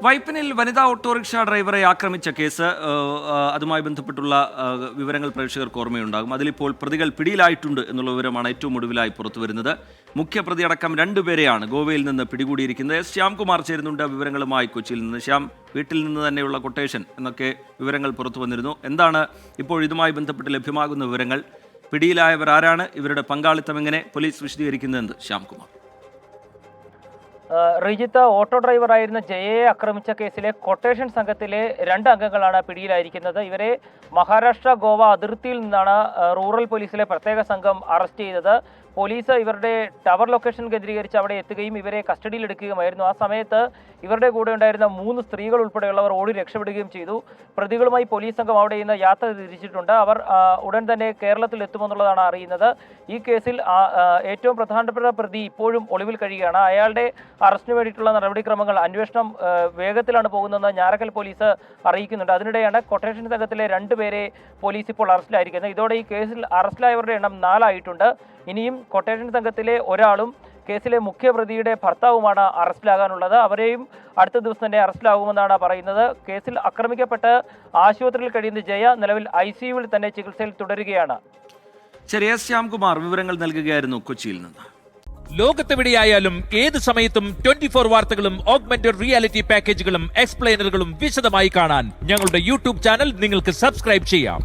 വൈപ്പിനിൽ വനിതാ ഓട്ടോറിക്ഷ ഡ്രൈവറെ ആക്രമിച്ച കേസ് അതുമായി ബന്ധപ്പെട്ടുള്ള വിവരങ്ങൾ പ്രേക്ഷകർക്ക് ഓർമ്മയുണ്ടാകും. അതിലിപ്പോൾ പ്രതികൾ പിടിയിലായിട്ടുണ്ട് എന്നുള്ള വിവരമാണ് ഏറ്റവും ഒടുവിലായി പുറത്തുവരുന്നത്. മുഖ്യപ്രതി അടക്കം രണ്ടുപേരെയാണ് ഗോവയിൽ നിന്ന് പിടികൂടിയിരിക്കുന്നത്. ശ്യാംകുമാർ ചേരുന്നുണ്ട് വിവരങ്ങളുമായി കൊച്ചിയിൽ നിന്ന്. ശ്യാം, വീട്ടിൽ നിന്ന് തന്നെയുള്ള കൊട്ടേഷൻ എന്നൊക്കെ വിവരങ്ങൾ പുറത്തു വന്നിരുന്നു. എന്താണ് ഇപ്പോൾ ഇതുമായി ബന്ധപ്പെട്ട് ലഭ്യമാകുന്ന വിവരങ്ങൾ? പിടിയിലായവർ ആരാണ്? ഇവരുടെ പങ്കാളിത്തം എങ്ങനെ? പോലീസ് വിശദീകരിക്കുന്നതെന്ന് ശ്യാംകുമാർ. റിജിത്ത് ഓട്ടോ ഡ്രൈവറായിരുന്ന ജയയെ ആക്രമിച്ച കേസിലെ കൊട്ടേഷൻ സംഘത്തിലെ 2 അംഗങ്ങളാണ് പിടിയിലായിരിക്കുന്നത്. ഇവരെ മഹാരാഷ്ട്ര ഗോവ അതിർത്തിയിൽ നിന്നാണ് റൂറൽ പോലീസിലെ പ്രത്യേക സംഘം അറസ്റ്റ് ചെയ്തത്. പോലീസ് ഇവരുടെ ടവർ ലൊക്കേഷൻ കേന്ദ്രീകരിച്ച് അവിടെ എത്തുകയും ഇവരെ കസ്റ്റഡിയിലെടുക്കുകയുമായിരുന്നു. ആ സമയത്ത് ഇവരുടെ കൂടെ ഉണ്ടായിരുന്ന 3 സ്ത്രീകൾ ഉൾപ്പെടെയുള്ളവർ ഓടി രക്ഷപ്പെടുകയും ചെയ്തു. പ്രതികളുമായി പോലീസ് സംഘം അവിടെ നിന്ന് യാത്ര തിരിച്ചിട്ടുണ്ട്. അവർ ഉടൻ തന്നെ കേരളത്തിൽ എത്തുമെന്നുള്ളതാണ് അറിയുന്നത്. ഈ കേസിൽ ഏറ്റവും പ്രധാനപ്പെട്ട പ്രതി ഇപ്പോഴും ഒളിവിൽ കഴിയുകയാണ്. അയാളുടെ അറസ്റ്റിന് വേണ്ടിയിട്ടുള്ള നടപടിക്രമങ്ങൾ അന്വേഷണം വേഗത്തിലാണ് പോകുന്നതെന്ന് ഞാറക്കൽ പോലീസ് അറിയിക്കുന്നുണ്ട്. അതിനിടെയാണ് കൊട്ടേഷൻ സംഘത്തിലെ 2 പേരെ പോലീസ് ഇപ്പോൾ അറസ്റ്റിലായിരിക്കുന്നത്. ഇതോടെ ഈ കേസിൽ അറസ്റ്റിലായവരുടെ എണ്ണം 4 ആയിട്ടുണ്ട്. ഇനിയും കൊട്ടേഷൻ സംഘത്തിലെ ഒരാളും കേസിലെ മുഖ്യപ്രതിയുടെ ഭർത്താവുമാണ് അറസ്റ്റിലാകാനുള്ളത്. അവരെയും അടുത്ത ദിവസം തന്നെ അറസ്റ്റിലാകുമെന്നാണ് പറയുന്നത്. കേസിൽ ആക്രമിക്കപ്പെട്ട് ആശുപത്രിയിൽ കഴിയുന്ന ജയ നിലവിൽ ICUവിൽ തന്നെ ചികിത്സയിൽ തുടരുകയാണ്. ശരി, ശ്യാംകുമാർ വിവരങ്ങൾ നൽകുകയായിരുന്നു കൊച്ചിയിൽ നിന്ന്. ലോകത്തെവിടെയായാലും ഏത് സമയത്തും 24 വാർത്തകളും ഓഗ്മെന്റഡ് റിയാലിറ്റി പാക്കേജുകളും എക്സ്പ്ലെയിനറുകളും വിശദമായി കാണാൻ ഞങ്ങളുടെ YouTube ചാനൽ നിങ്ങൾക്ക് സബ്സ്ക്രൈബ് ചെയ്യാം.